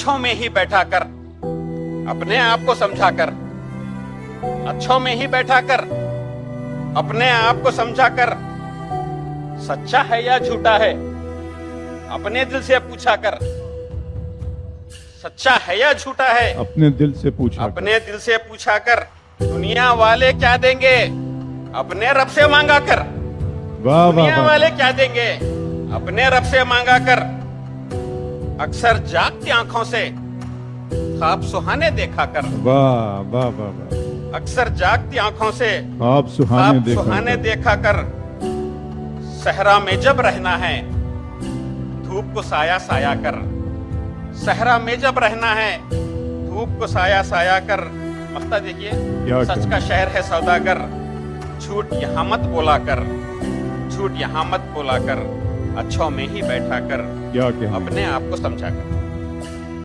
अच्छों में ही बैठा कर, अपने आप को समझा कर, अच्छों में ही बैठा कर, अपने आप को समझा कर, सच्चा है या झूठा है अपने दिल से पूछा कर, सच्चा है या झूठा है अपने दिल से पूछा अपने दिल से पूछा कर, दुनिया वाले क्या देंगे अपने रब से मांगा कर, वाह वाह दुनिया वाह वाले क्या देंगे अपने रब से मांगा कर, अक्सर जागती आंखों से ख्वाब सुहाने देखा कर, वाह वाह वाह वाह अक्सर जागती आंखों से आप सुहाने ख्वाब सुहाने देखा कर, सहरा में जब रहना है धूप को साया साया कर, सहरा में जब रहना है धूप को साया साया कर, मख्ता देखिए, क्या सच क्या? का शहर है सौदागर, झूठ यहाँ मत बोला कर, झूठ यहाँ मत बोला कर, अच्छों में ही बैठा कर, क्या कहना अपने आप को समझा कर।